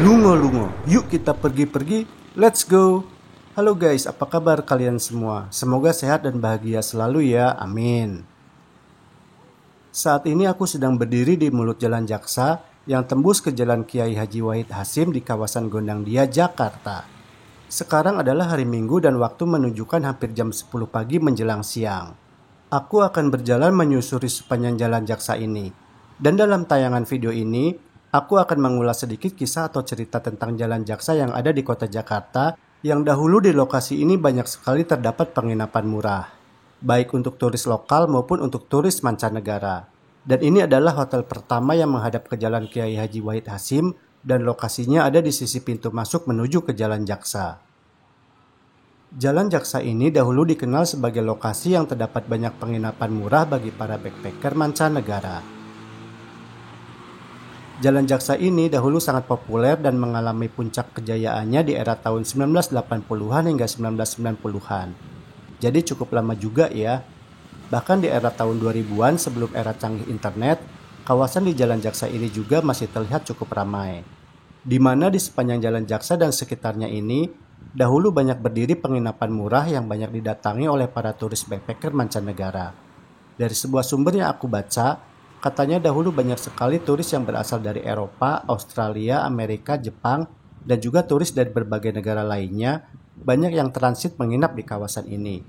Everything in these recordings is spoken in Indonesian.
Lungo-lungo, yuk kita pergi-pergi, let's go. Halo guys, apa kabar kalian semua? Semoga sehat dan bahagia selalu ya, amin. Saat ini aku sedang berdiri di mulut Jalan Jaksa yang tembus ke Jalan Kiai Haji Wahid Hasyim di kawasan Gondangdia, Jakarta. Sekarang adalah hari Minggu dan waktu menunjukkan hampir jam 10 pagi menjelang siang. Aku akan berjalan menyusuri sepanjang Jalan Jaksa ini. Dan dalam tayangan video ini, aku akan mengulas sedikit kisah atau cerita tentang Jalan Jaksa yang ada di kota Jakarta, yang dahulu di lokasi ini banyak sekali terdapat penginapan murah, baik untuk turis lokal maupun untuk turis mancanegara. Dan ini adalah hotel pertama yang menghadap ke Jalan Kiai Haji Wahid Hasyim dan lokasinya ada di sisi pintu masuk menuju ke Jalan Jaksa. Jalan Jaksa ini dahulu dikenal sebagai lokasi yang terdapat banyak penginapan murah bagi para backpacker mancanegara. Jalan Jaksa ini dahulu sangat populer dan mengalami puncak kejayaannya di era tahun 1980-an hingga 1990-an. Jadi cukup lama juga ya. Bahkan di era tahun 2000-an sebelum era canggih internet, kawasan di Jalan Jaksa ini juga masih terlihat cukup ramai. Di mana di sepanjang Jalan Jaksa dan sekitarnya ini, dahulu banyak berdiri penginapan murah yang banyak didatangi oleh para turis backpacker mancanegara. Dari sebuah sumber yang aku baca, katanya dahulu banyak sekali turis yang berasal dari Eropa, Australia, Amerika, Jepang, dan juga turis dari berbagai negara lainnya, banyak yang transit menginap di kawasan ini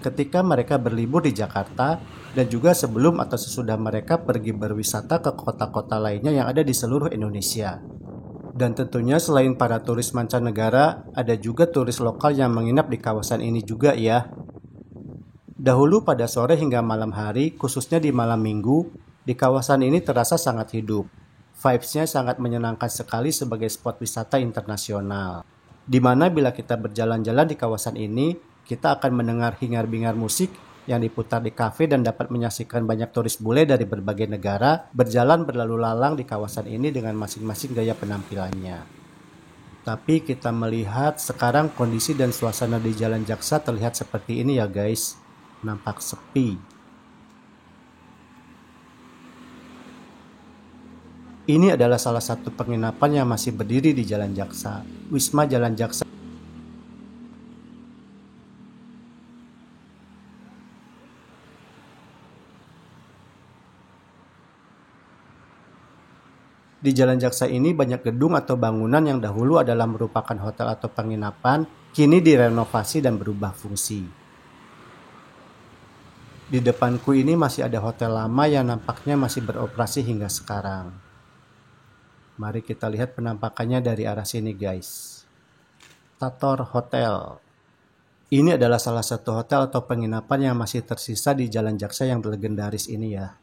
ketika mereka berlibur di Jakarta dan juga sebelum atau sesudah mereka pergi berwisata ke kota-kota lainnya yang ada di seluruh Indonesia. Dan tentunya selain para turis mancanegara, ada juga turis lokal yang menginap di kawasan ini juga ya. Dahulu pada sore hingga malam hari, khususnya di malam minggu, di kawasan ini terasa sangat hidup. Vibes-nya sangat menyenangkan sekali sebagai spot wisata internasional. Di mana bila kita berjalan-jalan di kawasan ini, kita akan mendengar hingar-bingar musik yang diputar di kafe dan dapat menyaksikan banyak turis bule dari berbagai negara berjalan berlalu lalang di kawasan ini dengan masing-masing gaya penampilannya. Tapi kita melihat sekarang kondisi dan suasana di Jalan Jaksa terlihat seperti ini ya guys. Nampak sepi. Ini adalah salah satu penginapan yang masih berdiri di Jalan Jaksa, Wisma Jalan Jaksa. Di Jalan Jaksa ini banyak gedung atau bangunan yang dahulu adalah merupakan hotel atau penginapan, kini direnovasi dan berubah fungsi. Di depanku ini masih ada hotel lama yang nampaknya masih beroperasi hingga sekarang. Mari kita lihat penampakannya dari arah sini guys. Tator Hotel. Ini adalah salah satu hotel atau penginapan yang masih tersisa di Jalan Jaksa yang legendaris ini ya.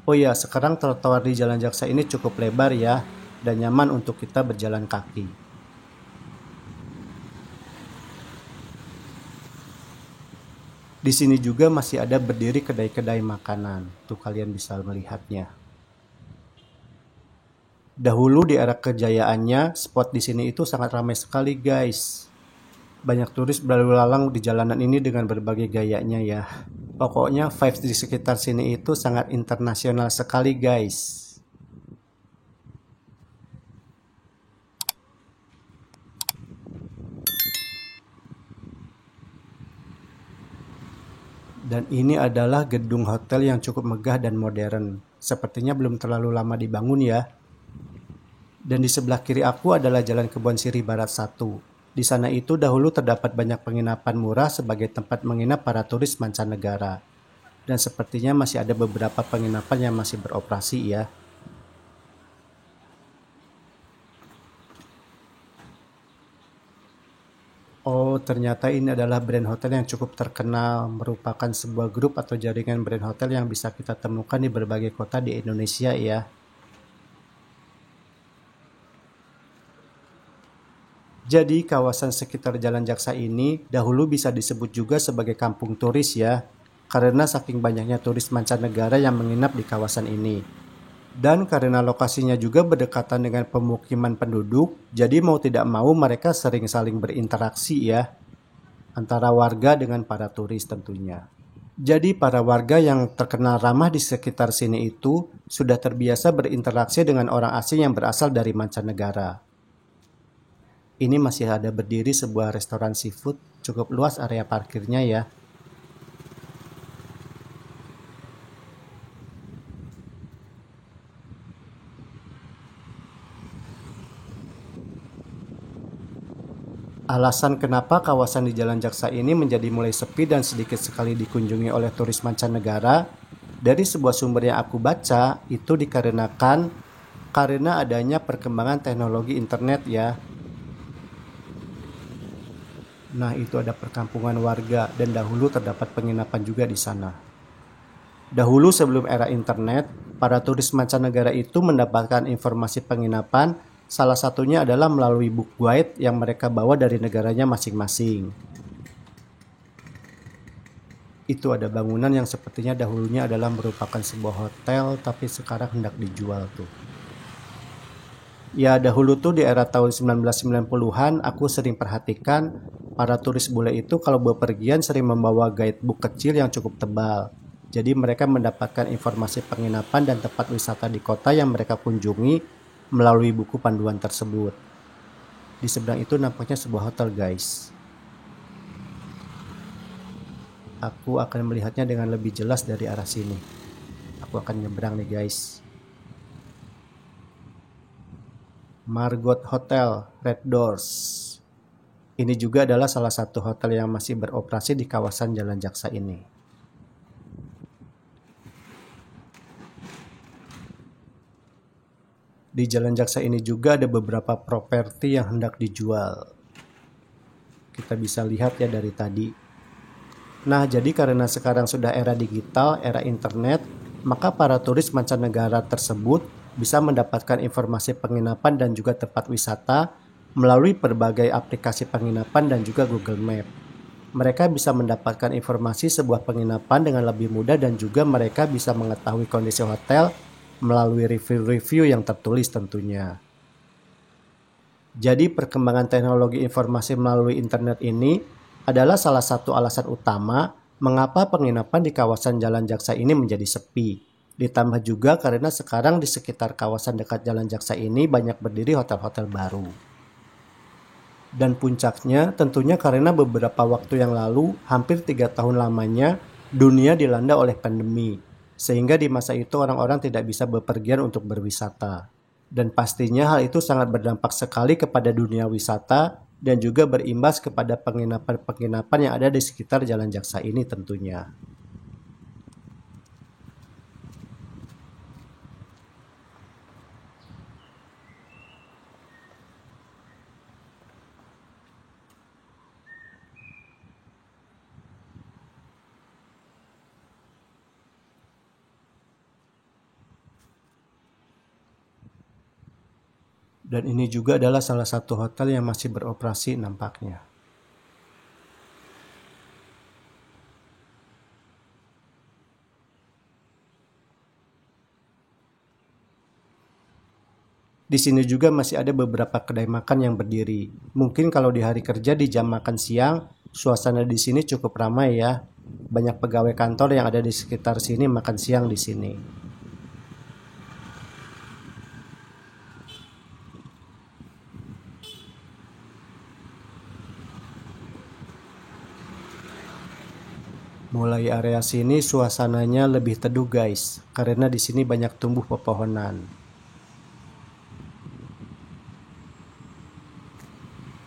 Oh iya, sekarang trotoar di Jalan Jaksa ini cukup lebar ya, dan nyaman untuk kita berjalan kaki. Di sini juga masih ada berdiri kedai-kedai makanan, tuh kalian bisa melihatnya. Dahulu di era kejayaannya, spot di sini itu sangat ramai sekali guys. Banyak turis berlalu lalang di jalanan ini dengan berbagai gayanya ya. Pokoknya vibes di sekitar sini itu sangat internasional sekali guys. Dan ini adalah gedung hotel yang cukup megah dan modern. Sepertinya belum terlalu lama dibangun ya. Dan di sebelah kiri aku adalah Jalan Kebon Sirih Barat 1. Di sana itu dahulu terdapat banyak penginapan murah sebagai tempat menginap para turis mancanegara. Dan sepertinya masih ada beberapa penginapan yang masih beroperasi ya. Oh, ternyata ini adalah brand hotel yang cukup terkenal, merupakan sebuah grup atau jaringan brand hotel yang bisa kita temukan di berbagai kota di Indonesia ya. Jadi kawasan sekitar Jalan Jaksa ini dahulu bisa disebut juga sebagai kampung turis ya, karena saking banyaknya turis mancanegara yang menginap di kawasan ini. Dan karena lokasinya juga berdekatan dengan pemukiman penduduk, jadi mau tidak mau mereka sering saling berinteraksi ya, antara warga dengan para turis tentunya. Jadi para warga yang terkenal ramah di sekitar sini itu sudah terbiasa berinteraksi dengan orang asing yang berasal dari mancanegara. Ini masih ada berdiri sebuah restoran seafood, cukup luas area parkirnya ya. Alasan kenapa kawasan di Jalan Jaksa ini menjadi mulai sepi dan sedikit sekali dikunjungi oleh turis mancanegara, dari sebuah sumber yang aku baca, itu dikarenakan karena adanya perkembangan teknologi internet ya. Nah, itu ada perkampungan warga dan dahulu terdapat penginapan juga di sana. Dahulu sebelum era internet, para turis mancanegara itu mendapatkan informasi penginapan, salah satunya adalah melalui book guide yang mereka bawa dari negaranya masing-masing. Itu ada bangunan yang sepertinya dahulunya adalah merupakan sebuah hotel, tapi sekarang hendak dijual tuh. Ya, dahulu tuh di era tahun 1990-an, aku sering perhatikan para turis bule itu kalau bepergian sering membawa guidebook kecil yang cukup tebal. Jadi mereka mendapatkan informasi penginapan dan tempat wisata di kota yang mereka kunjungi melalui buku panduan tersebut. Di seberang itu nampaknya sebuah hotel, guys. Aku akan melihatnya dengan lebih jelas dari arah sini. Aku akan nyebrang nih, guys. Margot Hotel, Red Doors. Ini juga adalah salah satu hotel yang masih beroperasi di kawasan Jalan Jaksa ini. Di Jalan Jaksa ini juga ada beberapa properti yang hendak dijual. Kita bisa lihat ya dari tadi. Nah, jadi karena sekarang sudah era digital, era internet, maka para turis mancanegara tersebut bisa mendapatkan informasi penginapan dan juga tempat wisata melalui berbagai aplikasi penginapan dan juga Google Map. Mereka bisa mendapatkan informasi sebuah penginapan dengan lebih mudah dan juga mereka bisa mengetahui kondisi hotel melalui review-review yang tertulis tentunya. Jadi perkembangan teknologi informasi melalui internet ini adalah salah satu alasan utama mengapa penginapan di kawasan Jalan Jaksa ini menjadi sepi. Ditambah juga karena sekarang di sekitar kawasan dekat Jalan Jaksa ini banyak berdiri hotel-hotel baru. Dan puncaknya tentunya karena beberapa waktu yang lalu, hampir 3 tahun lamanya, dunia dilanda oleh pandemi. Sehingga di masa itu orang-orang tidak bisa bepergian untuk berwisata. Dan pastinya hal itu sangat berdampak sekali kepada dunia wisata dan juga berimbas kepada penginapan-penginapan yang ada di sekitar Jalan Jaksa ini tentunya. Dan ini juga adalah salah satu hotel yang masih beroperasi nampaknya. Di sini juga masih ada beberapa kedai makan yang berdiri. Mungkin kalau di hari kerja di jam makan siang, suasana di sini cukup ramai ya. Banyak pegawai kantor yang ada di sekitar sini makan siang di sini. Mulai area sini suasananya lebih teduh guys, karena di sini banyak tumbuh pepohonan.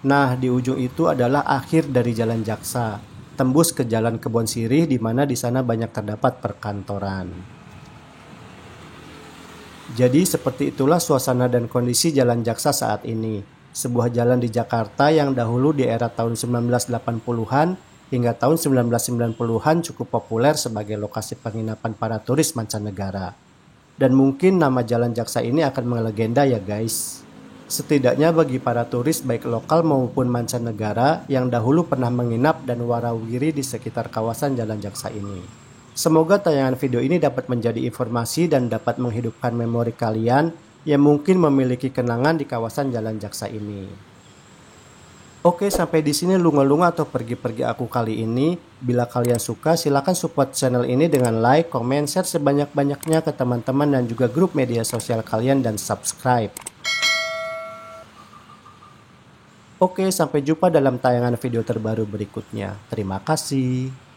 Nah, di ujung itu adalah akhir dari Jalan Jaksa, tembus ke Jalan Kebon Sirih di mana di sana banyak terdapat perkantoran. Jadi seperti itulah suasana dan kondisi Jalan Jaksa saat ini. Sebuah jalan di Jakarta yang dahulu di era tahun 1980-an hingga tahun 1990-an cukup populer sebagai lokasi penginapan para turis mancanegara. Dan mungkin nama Jalan Jaksa ini akan melegenda ya guys. Setidaknya bagi para turis baik lokal maupun mancanegara yang dahulu pernah menginap dan warawiri di sekitar kawasan Jalan Jaksa ini. Semoga tayangan video ini dapat menjadi informasi dan dapat menghidupkan memori kalian yang mungkin memiliki kenangan di kawasan Jalan Jaksa ini. Oke, sampai di sini lunga-lunga atau pergi-pergi aku kali ini. Bila kalian suka, silakan support channel ini dengan like, comment, share sebanyak-banyaknya ke teman-teman dan juga grup media sosial kalian dan subscribe. Oke, sampai jumpa dalam tayangan video terbaru berikutnya. Terima kasih.